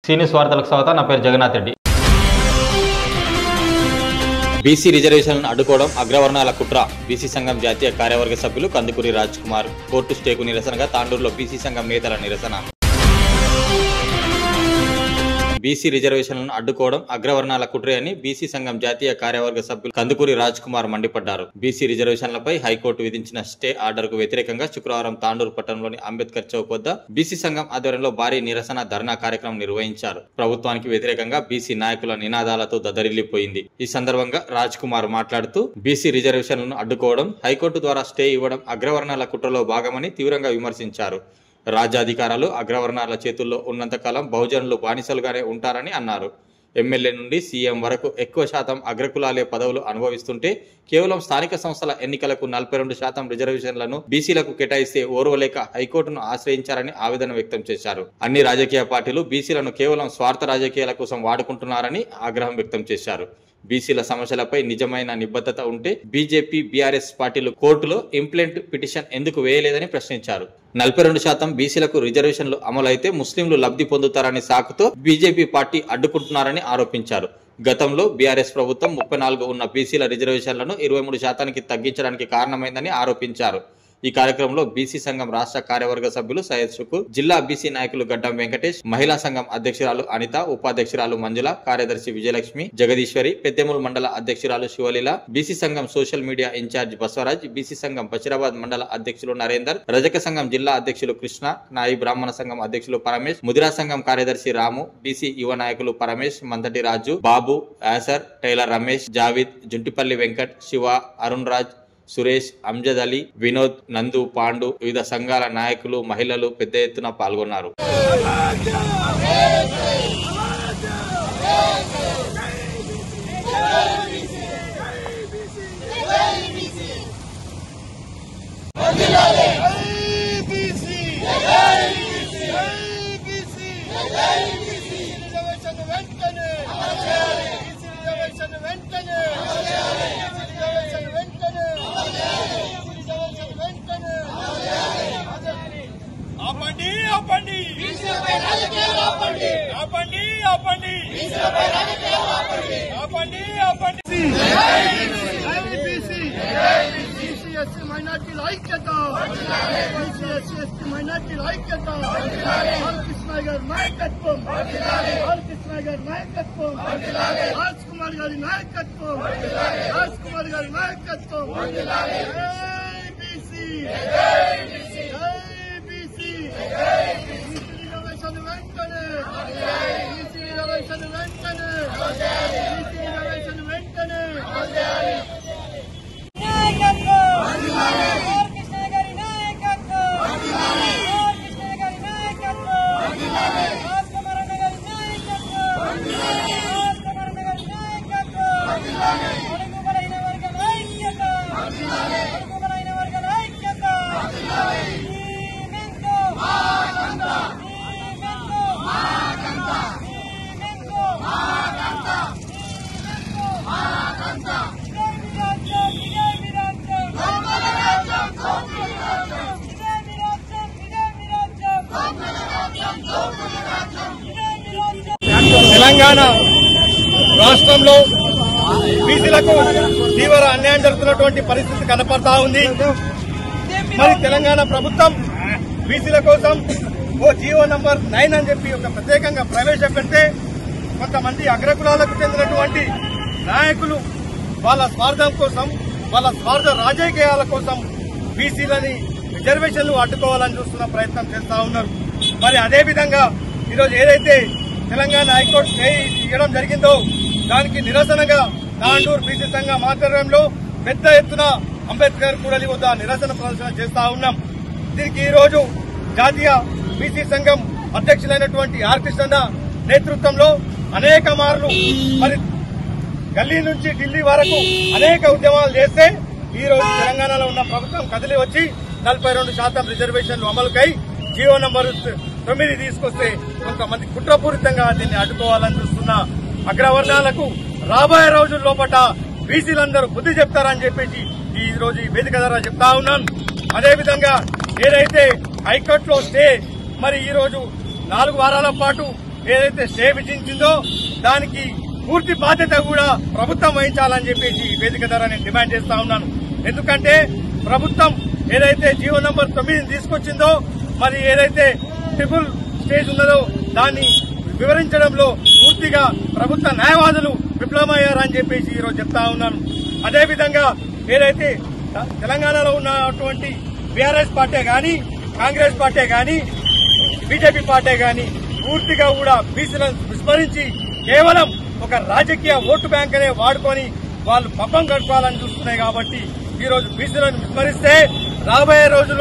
సీనియస్ వార్తలకు స్వాగతం. నా పేరు జగన్నాథ్ రెడ్డి. బీసీ రిజర్వేషన్లను అడ్డుకోవడం అగ్రవర్ణాల కుట్ర. బీసీ సంఘం జాతీయ కార్యవర్గ సభ్యులు కందుకూరి రాజ్ కుమార్. కోర్టు స్టేకు నిరసనగా తాండూరులో బీసీ సంఘం నేతల నిరసన. బీసీ రిజర్వేషన్లను అడ్డుకోవడం అగ్రవర్ణాల కుట్రే అని బీసీ సంఘం జాతీయ కార్యవర్గ సభ్యులు కందుకూరి రాజ్ కుమార్ మండిపడ్డారు. బీసీ రిజర్వేషన్లపై హైకోర్టు విధించిన స్టే ఆర్డర్ కు వ్యతిరేకంగా శుక్రవారం తాండూరు పట్టణంలోని అంబేద్కర్ చౌక్ వద్ద బీసీ సంఘం ఆధ్వర్యంలో భారీ నిరసన ధర్నా కార్యక్రమం నిర్వహించారు. ప్రభుత్వానికి వ్యతిరేకంగా బీసీ నాయకుల నినాదాలతో దద్దరిల్లిపోయింది. ఈ సందర్భంగా రాజ్ కుమార్ మాట్లాడుతూ బీసీ రిజర్వేషన్లను అడ్డుకోవడం, హైకోర్టు ద్వారా స్టే ఇవ్వడం అగ్రవర్ణాల కుట్రలో భాగమని తీవ్రంగా విమర్శించారు. రాజ్యాధికారాలు అగ్రవర్ణాల చేతుల్లో ఉన్నంతకాలం బహుజనులు బానిసలుగానే ఉంటారని అన్నారు. ఎమ్మెల్యే నుండి సీఎం వరకు ఎక్కువ శాతం అగ్రకులాలే పదవులు అనుభవిస్తుంటే కేవలం స్థానిక సంస్థల ఎన్నికలకు 42% రిజర్వేషన్లను బీసీలకు కేటాయిస్తే ఓర్వలేక హైకోర్టును ఆశ్రయించారని ఆవేదన వ్యక్తం చేశారు. అన్ని రాజకీయ పార్టీలు బీసీలను కేవలం స్వార్థ రాజకీయాల కోసం వాడుకుంటున్నారని ఆగ్రహం వ్యక్తం చేశారు. బీసీల సమస్యలపై నిజమైన నిబద్ధత ఉంటే బీజేపీ, బీఆర్ఎస్ పార్టీలు కోర్టులో ఇంప్లెంట్ పిటిషన్ ఎందుకు వేయలేదని ప్రశ్నించారు. 42% బీసీలకు రిజర్వేషన్లు అమలైతే ముస్లింలు లబ్ధి పొందుతారని సాకుతో బీజేపీ పార్టీ అడ్డుకుంటున్నారని ఆరోపించారు. గతంలో బీఆర్ఎస్ ప్రభుత్వం 34 ఉన్న బీసీల రిజర్వేషన్లను 23% తగ్గించడానికి కారణమైందని ఆరోపించారు. ఈ కార్యక్రమంలో బీసీ సంఘం రాష్ట్ర కార్యవర్గ సభ్యులు సయ్యద్ షుకూర్, జిల్లా బీసీ నాయకులు గడ్డం వెంకటేష్, మహిళా సంఘం అధ్యక్షురాలు అనిత, ఉపాధ్యక్షురాలు మంజుల, కార్యదర్శి విజయలక్ష్మి, జగదీశ్వరి, పెద్దెముల్ మండల అధ్యక్షురాలు శివలీల, బీసీ సంఘం social media incharge Basavaraj, BC సంఘం బషీరాబాద్ మండల అధ్యక్షులు నరేందర్, రజక సంఘం జిల్లా అధ్యక్షులు కృష్ణ, నాయి బ్రాహ్మణ సంఘం అధ్యక్షులు పరమేష్, ముదిరా సంఘం కార్యదర్శి రాము, బీసీ యువ నాయకులు పరమేష్, మంతటి రాజు, బాబు, యాసర్, టైలర్ రమేష్, జావిద్, జుంటిపల్లి వెంకట్, శివ, అరుణ్ రాజ్, సురేష్, అంజద్ అలీ, వినోద్, నందు, పాండు, వివిధ సంఘాల నాయకులు, మహిళలు పెద్ద ఎత్తున పాల్గొన్నారు. మైనార్టీల ఐక్యత, మైనార్టీల ఐక్యత, కృష్ణ గారి నాయకత్వం, కృష్ణ గారి నాయకత్వం, రాజ్ కుమార్ గారి నాయకత్వం, రాజ్ కుమార్ గారి నాయకత్వం. రిజర్వేషన్ వెంటనే, రిజర్వేషన్ వెంటనే, రిజర్వేషన్ వెంటనే. తెలంగాణ రాష్ట్రంలో బీసీలకు తీవ్ర అన్యాయం జరుగుతున్నటువంటి పరిస్థితి కనపడతా ఉంది. మరి తెలంగాణ ప్రభుత్వం బీసీల కోసం ఓ జీవో నంబర్ 9 అని చెప్పి ఒక ప్రత్యేకంగా ప్రవేశపెడితే కొంతమంది అగ్రకులాలకు చెందినటువంటి నాయకులు వాళ్ళ స్వార్థం కోసం, వాళ్ళ స్వార్థ రాజకీయాల కోసం బీసీలని రిజర్వేషన్లు అడ్డుకోవాలని చూస్తున్న ప్రయత్నం చేస్తా ఉన్నారు. మరి అదేవిధంగా ఈరోజు ఏదైతే తెలంగాణ హైకోర్టు ఇవ్వడం జరిగిందో దానికి నిరసనగా తాండూరు బీసీ సంఘం ఆధ్వర్యంలో పెద్ద ఎత్తున అంబేద్కర్ కూడలి వద్ద నిరసన ప్రదర్శన చేస్తా ఉన్నాం. దీనికి ఈ రోజు జాతీయ బీసీ సంఘం అధ్యక్షులైనటువంటి ఆర్ కృష్ణ నేతృత్వంలో అనేక మార్లు మరి గల్లీ నుంచి ఢిల్లీ వరకు అనేక ఉద్యమాలు చేస్తే ఈ రోజు తెలంగాణలో ఉన్న ప్రభుత్వం కదిలి వచ్చి 42% రిజర్వేషన్లు అమలుకై జీవో నంబర్ 9 తీసుకొస్తే కొంతమంది కుట్రపూరితంగా దీన్ని అడ్డుకోవాలని చూస్తున్న అగ్రవర్ణాలకు రాబోయే రోజుల లోపల బీసీలందరూ బుద్ధి చెప్తారని చెప్పేసి ఈ రోజు ఈ వేదిక ద్వారా చెప్తా ఉన్నాను. అదేవిధంగా ఏదైతే హైకోర్టులో స్టే మరి ఈ రోజు 4 వారాల పాటు ఏదైతే స్టే విధించిందో దానికి పూర్తి బాధ్యత కూడా ప్రభుత్వం వహించాలని చెప్పేసి ఈ వేదిక ద్వారా నేను డిమాండ్ చేస్తా ఉన్నాను. ఎందుకంటే ప్రభుత్వం ఏదైతే జీవో నంబర్ 9 తీసుకొచ్చిందో మరి ఏదైతే ట్రిపుల్ స్టేజ్ ఉన్నదో దాన్ని వివరించడంలో పూర్తిగా ప్రభుత్వ న్యాయవాదులు విఫలమయ్యారని చెప్పేసి ఈరోజు చెప్తా ఉన్నాను. అదేవిధంగా ఏదైతే తెలంగాణలో ఉన్నటువంటి బీఆర్ఎస్ పార్టీ గాని, కాంగ్రెస్ పార్టీ గాని, బీజేపీ పార్టీ గాని పూర్తిగా కూడా బీసీలను విస్మరించి కేవలం ఒక రాజకీయ ఓటు బ్యాంక్ అనే వాడుకొని వాళ్ళు పబ్బం గడపాలని చూస్తున్నాయి. కాబట్టి ఈ రోజు బీసీలను విస్మరిస్తే రాబోయే రోజుల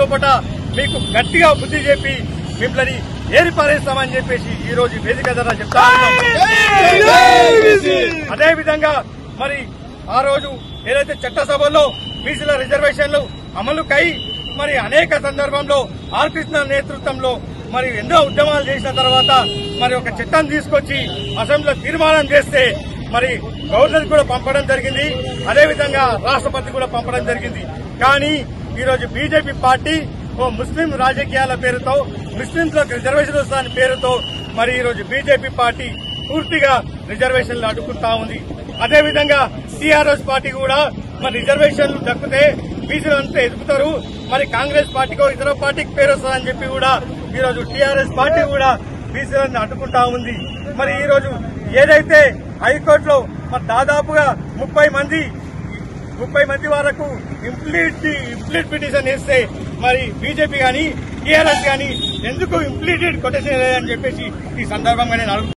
మీకు గట్టిగా బుద్ధి చెప్పి మిమ్మల్ని ఏరిపారేస్తామని చెప్పేసి ఈ రోజు వేదిక ద్వారా చెప్తా ఉన్నాం. అదేవిధంగా మరి ఆ రోజు ఏదైతే చట్టసభలో బీసీల రిజర్వేషన్లు అమలుకై మరి అనేక సందర్భంలో ఆర్ కృష్ణ నేతృత్వంలో మరి ఎన్నో ఉద్యమాలు చేసిన తర్వాత మరి ఒక చట్టం తీసుకొచ్చి అసెంబ్లీలో తీర్మానం చేస్తే మరి గవర్నర్ కూడా పంపడం జరిగింది, అదేవిధంగా రాష్ట్రపతి కూడా పంపడం జరిగింది. కానీ ఈరోజు బీజేపీ పార్టీ ఓ ముస్లిం రాజకీయాల పేరుతో, ముస్లింలకు రిజర్వేషన్ వస్తాయని పేరుతో మరి ఈరోజు బీజేపీ పార్టీ పూర్తిగా రిజర్వేషన్లు అడ్డుకుంటా ఉంది. అదేవిధంగా టీఆర్ఎస్ పార్టీ కూడా మరి రిజర్వేషన్లు దక్కితే బీసీలు అంతా ఎదుగుతారు, మరి కాంగ్రెస్ పార్టీకో ఇతర పార్టీకి పేరు వస్తుందని చెప్పి కూడా ఈరోజు టీఆర్ఎస్ పార్టీ కూడా బీసీలను అడ్డుకుంటా ఉంది. మరి ఈరోజు ఏదైతే హైకోర్టులో మరి దాదాపుగా 30 మంది వరకు ఇంప్లీట్ పిటిషన్ వేస్తే మరి బీజేపీ గాని టీఆర్ఎస్ గాని ఎందుకు ఇంప్లీటెడ్ కొటేషన్ లేదని చెప్పేసి ఈ సందర్భంగా నేను